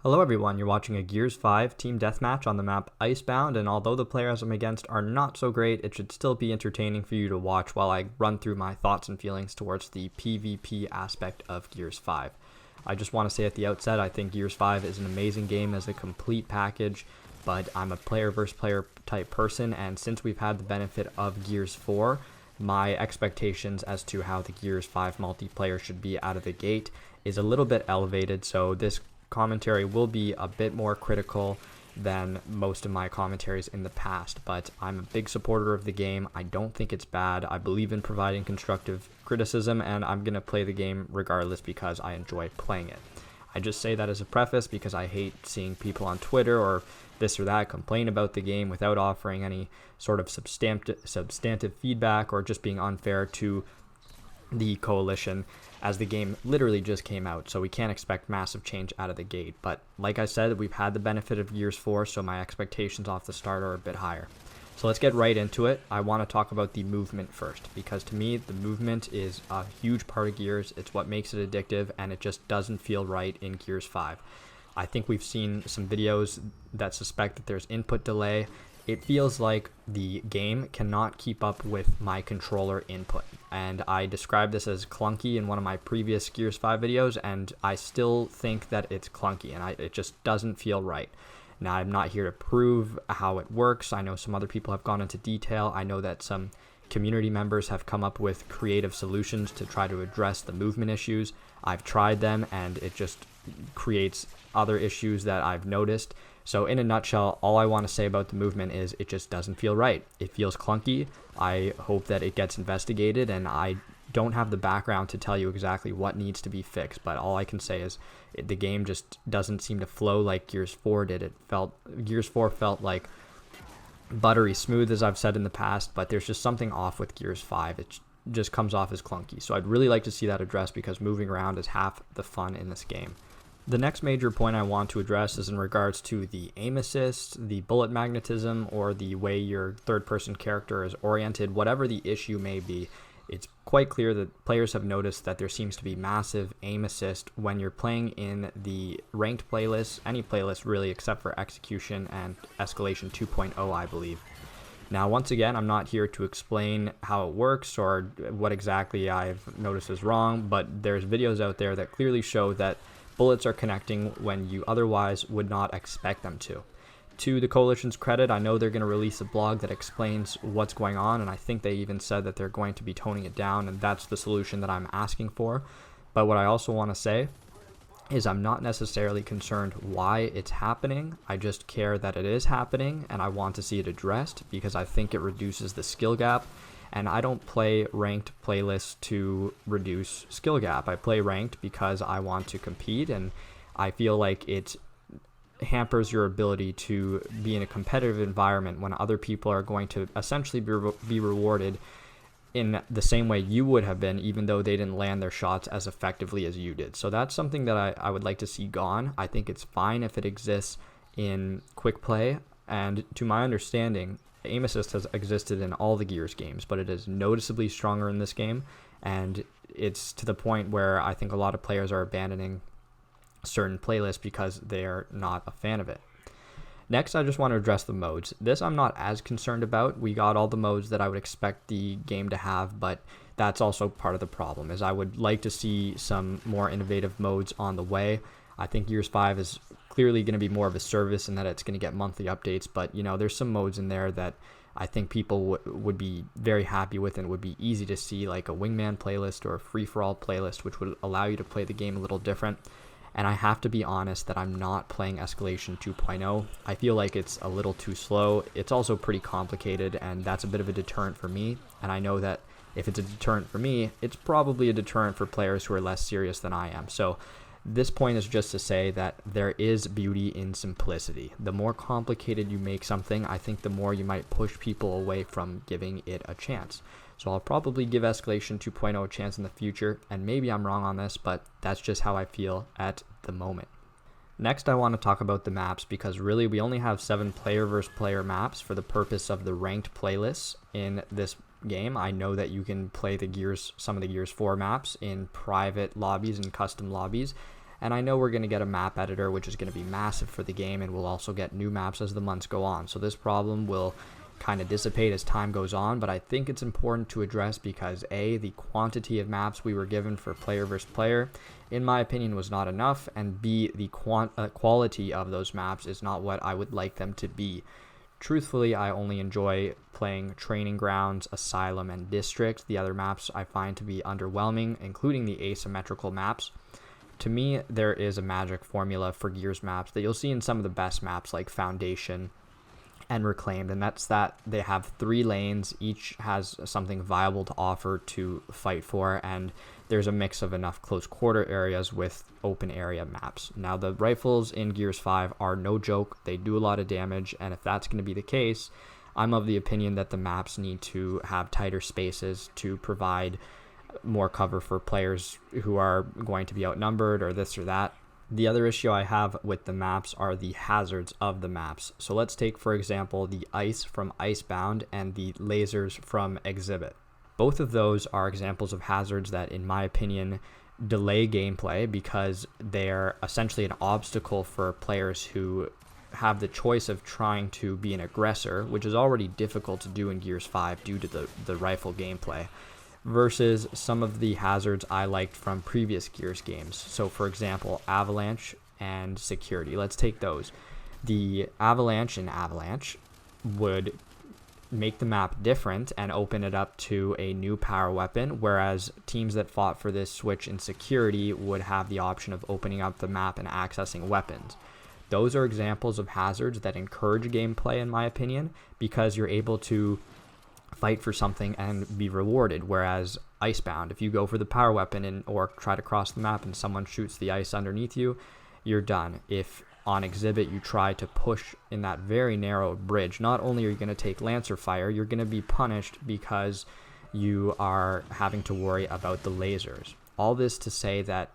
Hello everyone, you're watching a Gears 5 team deathmatch on the map Icebound, and although the players I'm against are not so great, it should still be entertaining for you to watch while I run through my thoughts and feelings towards the PvP aspect of Gears 5. I just want to say at the outset, I think Gears 5 is an amazing game as a complete package, but I'm a player versus player type person, and since we've had the benefit of Gears 4, my expectations as to how the Gears 5 multiplayer should be out of the gate is a little bit elevated, so this commentary will be a bit more critical than most of my commentaries in the past, but I'm a big supporter of the game. I don't think it's bad. I believe in providing constructive criticism, and I'm going to play the game regardless because I enjoy playing it. I just say that as a preface because I hate seeing people on Twitter or this or that complain about the game without offering any sort of substantive feedback or just being unfair to the coalition, as the game literally just came out, so we can't expect massive change out of the gate. But like I said, we've had the benefit of Gears 4, so my expectations off the start are a bit higher. So let's get right into it. I want to talk about the movement first, because to me, the movement is a huge part of Gears. It's what makes it addictive, and it just doesn't feel right in Gears 5. I think we've seen some videos that suspect that there's input delay. It feels like the game cannot keep up with my controller input, and I described this as clunky in one of my previous Gears 5 videos, and I still think that it's clunky, and it just doesn't feel right. Now, I'm not here to prove how it works. I know some other people have gone into detail. I know that some community members have come up with creative solutions to try to address the movement issues. I've tried them, and it just creates other issues that I've noticed. So in a nutshell, all I want to say about the movement is it just doesn't feel right. It feels clunky. I hope that it gets investigated, and I don't have the background to tell you exactly what needs to be fixed, but all I can say is the game just doesn't seem to flow like Gears 4 did. Gears 4 felt like buttery smooth, as I've said in the past, but there's just something off with Gears 5. It just comes off as clunky. So I'd really like to see that addressed, because moving around is half the fun in this game. The next major point I want to address is in regards to the aim assist, the bullet magnetism, or the way your third-person character is oriented. Whatever the issue may be, it's quite clear that players have noticed that there seems to be massive aim assist when you're playing in the ranked playlist, any playlist really except for Execution and Escalation 2.0, I believe. Now, once again, I'm not here to explain how it works or what exactly I've noticed is wrong, but there's videos out there that clearly show that bullets are connecting when you otherwise would not expect them to. To the Coalition's credit, I know they're going to release a blog that explains what's going on, and I think they even said that they're going to be toning it down, and that's the solution that I'm asking for. But what I also want to say is I'm not necessarily concerned why it's happening. I just care that it is happening, and I want to see it addressed because I think it reduces the skill gap. And I don't play ranked playlists to reduce skill gap. I play ranked because I want to compete, and I feel like it hampers your ability to be in a competitive environment when other people are going to essentially be rewarded in the same way you would have been, even though they didn't land their shots as effectively as you did. So that's something that I would like to see gone. I think it's fine if it exists in quick play, and to my understanding, aim assist has existed in all the Gears games, but it is noticeably stronger in this game, and it's to the point where I think a lot of players are abandoning certain playlists because they're not a fan of it. Next, I just want to address the modes. This I'm not as concerned about. We got all the modes that I would expect the game to have, but that's also part of the problem, is I would like to see some more innovative modes on the way. I think Gears 5 is clearly going to be more of a service in that it's going to get monthly updates, but there's some modes in there that I think people would be very happy with and would be easy to see, like a wingman playlist or a free-for-all playlist, which would allow you to play the game a little different. And I have to be honest that I'm not playing Escalation 2.0. I feel like it's a little too slow. It's also pretty complicated, and that's a bit of a deterrent for me. And I know that if it's a deterrent for me, it's probably a deterrent for players who are less serious than I am. So this point is just to say that there is beauty in simplicity. The more complicated you make something, I think the more you might push people away from giving it a chance. So I'll probably give Escalation 2.0 a chance in the future, and maybe I'm wrong on this, but that's just how I feel at the moment. Next, I want to talk about the maps, because really we only have 7 player versus player maps for the purpose of the ranked playlists in this game. I know that you can play some of the Gears 4 maps in private lobbies and custom lobbies, And I know we're going to get a map editor, which is going to be massive for the game, and we'll also get new maps as the months go on. So this problem will kind of dissipate as time goes on, but I think it's important to address because A, the quantity of maps we were given for player versus player, in my opinion, was not enough, and B, the quality of those maps is not what I would like them to be. Truthfully, I only enjoy playing Training Grounds, Asylum, and District. The other maps I find to be underwhelming, including the asymmetrical maps. To me, there is a magic formula for Gears maps that you'll see in some of the best maps like Foundation and Reclaimed, and that's that they have 3 lanes, each has something viable to offer to fight for, and there's a mix of enough close quarter areas with open area maps. Now, the rifles in Gears 5 are no joke. They do a lot of damage, and if that's going to be the case, I'm of the opinion that the maps need to have tighter spaces to provide more cover for players who are going to be outnumbered or this or that. The other issue I have with the maps are the hazards of the maps. So let's take, for example, the ice from Icebound and the lasers from Exhibit. Both of those are examples of hazards that, in my opinion, delay gameplay because they're essentially an obstacle for players who have the choice of trying to be an aggressor, which is already difficult to do in Gears 5 due to the rifle gameplay, versus some of the hazards I liked from previous Gears games. So for example, Avalanche and Security. Let's take those. The Avalanche in Avalanche would make the map different and open it up to a new power weapon, whereas teams that fought for this switch in Security would have the option of opening up the map and accessing weapons. Those are examples of hazards that encourage gameplay, in my opinion, because you're able to fight for something and be rewarded, whereas Icebound, if you go for the power weapon or try to cross the map and someone shoots the ice underneath you, you're done. If on Exhibit you try to push in that very narrow bridge, not only are you going to take Lancer fire, you're going to be punished because you are having to worry about the lasers. All this to say that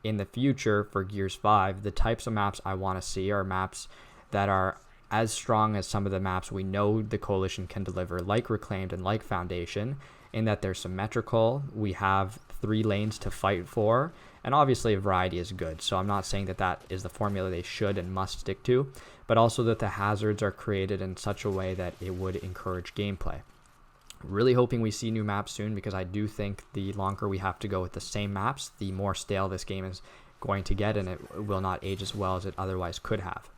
in the future for Gears 5, the types of maps I want to see are maps that are as strong as some of the maps we know the Coalition can deliver, like Reclaimed and like Foundation, in that they're symmetrical, we have 3 lanes to fight for, and obviously a variety is good, so I'm not saying that that is the formula they should and must stick to, but also that the hazards are created in such a way that it would encourage gameplay. Really hoping we see new maps soon, because I do think the longer we have to go with the same maps, the more stale this game is going to get, and it will not age as well as it otherwise could have.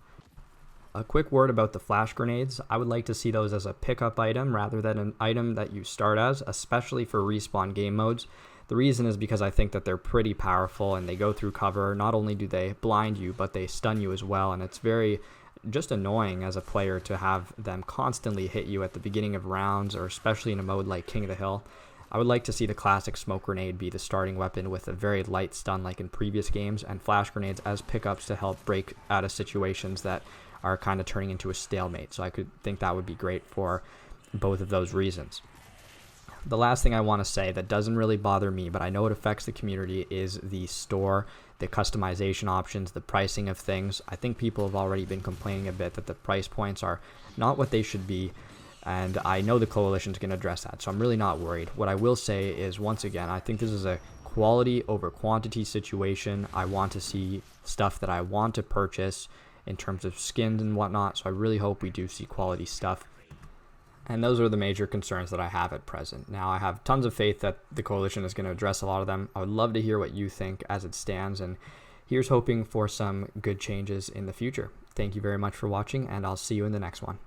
A quick word about the flash grenades. I would like to see those as a pickup item rather than an item that you start as, especially for respawn game modes. The reason is because I think that they're pretty powerful and they go through cover. Not only do they blind you, but they stun you as well, and it's very just annoying as a player to have them constantly hit you at the beginning of rounds, or especially in a mode like King of the Hill. I would like to see the classic smoke grenade be the starting weapon with a very light stun like in previous games, and flash grenades as pickups to help break out of situations that are kind of turning into a stalemate. So I could think that would be great for both of those reasons. The last thing I want to say that doesn't really bother me, but I know it affects the community, is the store, the customization options, the pricing of things. I think people have already been complaining a bit that the price points are not what they should be, and I know the Coalition's going to address that, so I'm really not worried. What I will say is, once again, I think this is a quality over quantity situation. I want to see stuff that I want to purchase in terms of skins and whatnot, so I really hope we do see quality stuff. And those are the major concerns that I have at present. Now, I have tons of faith that the Coalition is going to address a lot of them. I would love to hear what you think as it stands, and here's hoping for some good changes in the future. Thank you very much for watching, and I'll see you in the next one.